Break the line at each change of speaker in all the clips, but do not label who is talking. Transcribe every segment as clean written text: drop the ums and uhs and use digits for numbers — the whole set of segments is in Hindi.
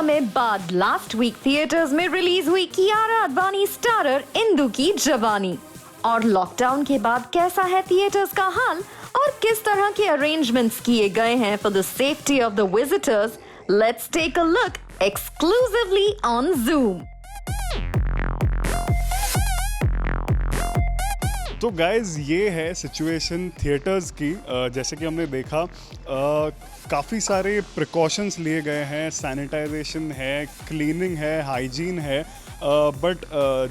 समय बाद लास्ट वीक थिएटर्स में रिलीज हुई कियारा अडवाणी स्टारर इंदु की जवानी। और लॉकडाउन के बाद कैसा है थिएटर्स का हाल और किस तरह के अरेंजमेंट्स किए गए हैं for the safety of the visitors, let's take a look exclusively on Zoom।
तो गाइज़ ये है सिचुएशन थिएटर्स की। जैसे कि हमने देखा काफ़ी सारे प्रिकॉशंस लिए गए हैं, सैनिटाइजेशन है, क्लीनिंग है, हाइजीन है, बट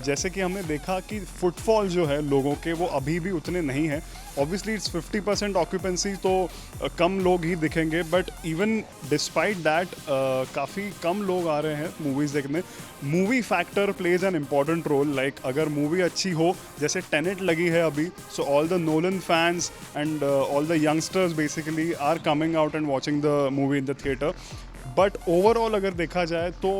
जैसे कि हमने देखा कि फुटफॉल जो है लोगों के वो अभी भी उतने नहीं हैं। ऑब्वियसली इट्स 50% ऑक्यूपेंसी, तो कम लोग ही दिखेंगे, बट इवन डिस्पाइट दैट काफ़ी कम लोग आ रहे हैं मूवीज़ देखने। Movie factor plays an important role. Like अगर मूवी अच्छी हो, जैसे टेनेट लगी है अभी, so all the Nolan fans and all the youngsters basically are coming out and watching the movie in the theatre. But overall अगर देखा जाए तो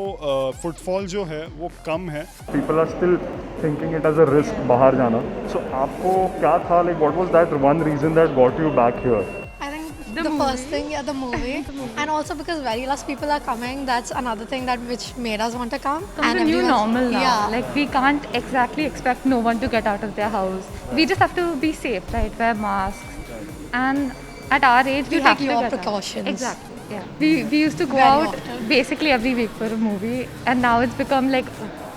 फुटफॉल जो है वो कम है।
People are still thinking it as a risk बाहर जाना। सो आपको क्या था, like what was that one reason that got you back here?
I think the first thing, the movie. And also because very less people are coming, that's another thing that which made us want to come.
It's
And
a new
everyone's-
normal now.
Yeah.
Like we can't exactly expect no one to get out of their house. We just have to be safe, right? Wear masks. And at our age, we
You
have
take
to
your
get
precautions.
out. Exactly. Yeah. We used to go
Very
out
often.
basically every week for a movie, and now it's become like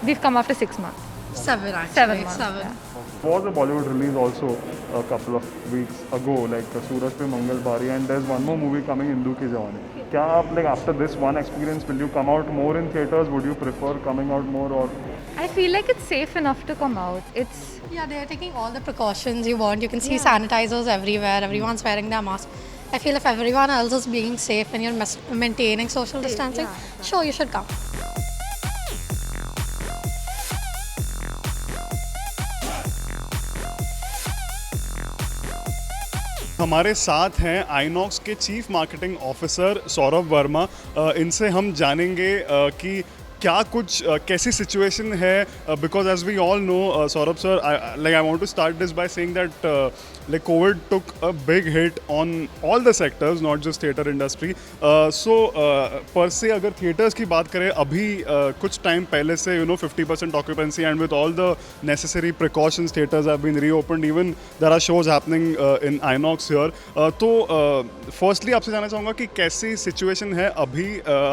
we've come after 6 months.
7 actually.
7 months.
7.
Yeah.
Was a Bollywood release also a couple of weeks ago, like Suraj Pe Mangal Bari, and there's one more movie coming, Indu Ki Jawani. Kya aap, like after this one experience, will you come out more in theaters? Would you prefer coming out more, or?
I feel like it's safe enough to come out. It's
Yeah, they are taking all the precautions you want. You can see sanitizers everywhere. Everyone's wearing their mask. I feel if everyone else is being safe and you're maintaining social distancing, sure, you should come.
हमारे साथ हैं आइनॉक्स के chief marketing officer Saurabh Verma. इनसे हम जानेंगे कि क्या कुछ कैसी सिचुएशन है, because as we all know Saurabh sir, like I want to start this by saying that like Covid took a big hit on all the sectors, not just theatre industry. So per se अगर थिएटर्स की बात करें, अभी कुछ टाइम पहले से 50% occupancy and with all the necessary precautions theatres have been reopened, even there are shows happening in INOX here. तो फर्स्टली आपसे जानना चाहूँगा कि कैसी सिचुएशन है अभी,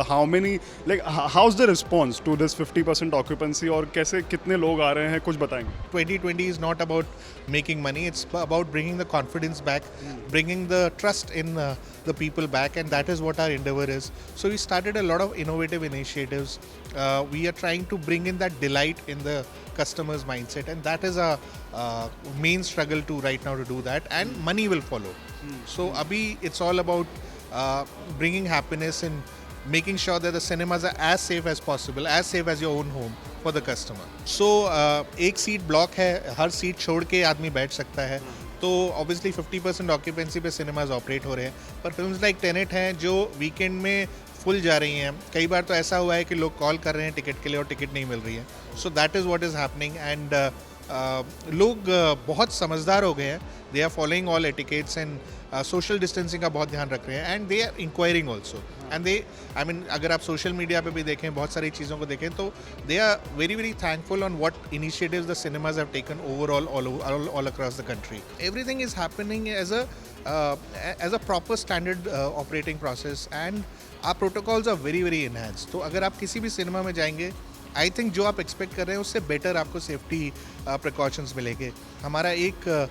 how many, like how is the response to this 50% occupancy, और कैसे कितने लोग आ रहे हैं, कुछ बताएंगे?
2020 is not about making money, it's about bringing the confidence back, bringing the trust in the people back, and that is what our endeavor is. So we started a lot of innovative initiatives. We are trying to bring in that delight in the customer's mindset, and that is a main struggle to right now to do that, and money will follow. So abhi it's all about bringing happiness and making sure that the cinemas are as safe as possible, as safe as your own home for the customer. So एक सीट ब्लॉक है, हर सीट छोड़ के आदमी बैठ सकता है, तो ऑब्वियसली 50% ऑक्यूपेंसी पे सिनेमाज ऑपरेट हो रहे हैं। पर फिल्म्स लाइक टेनेट हैं जो वीकेंड में फुल जा रही हैं। कई बार तो ऐसा हुआ है कि लोग कॉल कर रहे हैं टिकट के लिए और टिकट नहीं मिल रही है। So that is what is happening, and लोग बहुत समझदार हो गए हैं। They are following all etiquettes and social distancing का बहुत ध्यान रख रहे हैं, and they are inquiring also, and they I mean अगर आप सोशल मीडिया पे भी देखें, बहुत सारी चीज़ों को देखें, तो they are very very thankful on what initiatives the cinemas have taken overall all across the country. Everything is happening as a proper standard operating process, and our protocols are very very enhanced. तो अगर आप किसी भी सिनेमा में जाएंगे, आई थिंक जो आप एक्सपेक्ट कर रहे हैं उससे बेटर आपको सेफ्टी प्रिकॉशंस मिलेंगे। हमारा एक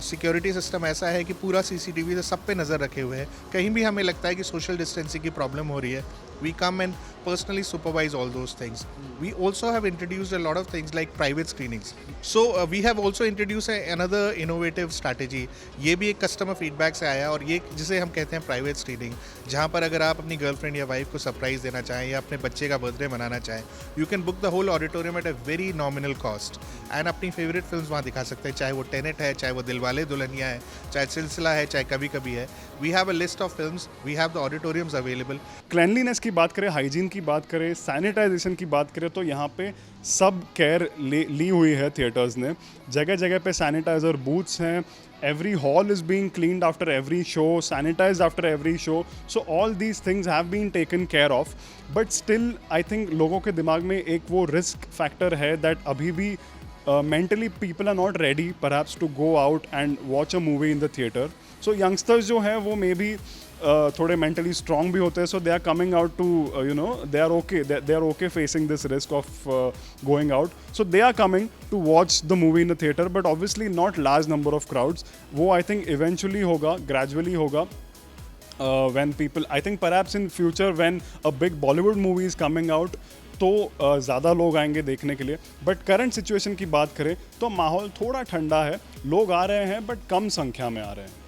सिक्योरिटी सिस्टम ऐसा है कि पूरा CCTV से सब पे नज़र रखे हुए हैं। कहीं भी हमें लगता है कि सोशल डिस्टेंसिंग की प्रॉब्लम हो रही है, we come and personally supervise all those things. We also have introduced a lot of things like private screenings. So we have also introduced another innovative strategy. ये भी एक कस्टमर फीडबैक से आया, और ये जिसे हम कहते हैं प्राइवेट स्क्रीनिंग, जहाँ पर अगर आप अपनी गर्लफ्रेंड या वाइफ को सरप्राइज़ देना चाहें या अपने बच्चे का बर्थडे मनाना चाहें, you can book the whole auditorium at a very nominal cost, and अपनी फेवरेट फिल्म्स वहाँ दिखा सकते हैं, चाहे वो टेनेट है, चाहे वो दिलवाले दुल्हनिया है, चाहे सिलसिला है, चाहे कभी कभी है. We have a list of films, we have the auditoriums available.
Cleanliness की बात करें, हाइजीन की बात करें, सैनिटाइजेशन की बात करें, तो यहाँ पे सब केयर ली हुई है थिएटर्स ने. जगह जगह पे सैनिटाइजर बूथ्स हैं. Every hall is being cleaned after every show, sanitized after every show. So all these things have been taken care of. But still, I think लोगों के दिमाग में एक वो risk factor है that अभी भी mentally people are not ready perhaps to go out and watch a movie in the theater. So youngsters जो हैं वो maybe थोड़े mentally strong भी होते हैं, so they are coming out to they are okay facing this risk of going out, so they are coming to watch the movie in the theater, but obviously not large number of crowds. वो I think eventually होगा, gradually होगा. When people, I think perhaps in future when a big Bollywood movie is coming out, तो ज़्यादा लोग आएंगे देखने के लिए. बट करंट सिचुएशन की बात करें तो माहौल थोड़ा ठंडा है, लोग आ रहे हैं बट कम संख्या में आ रहे हैं.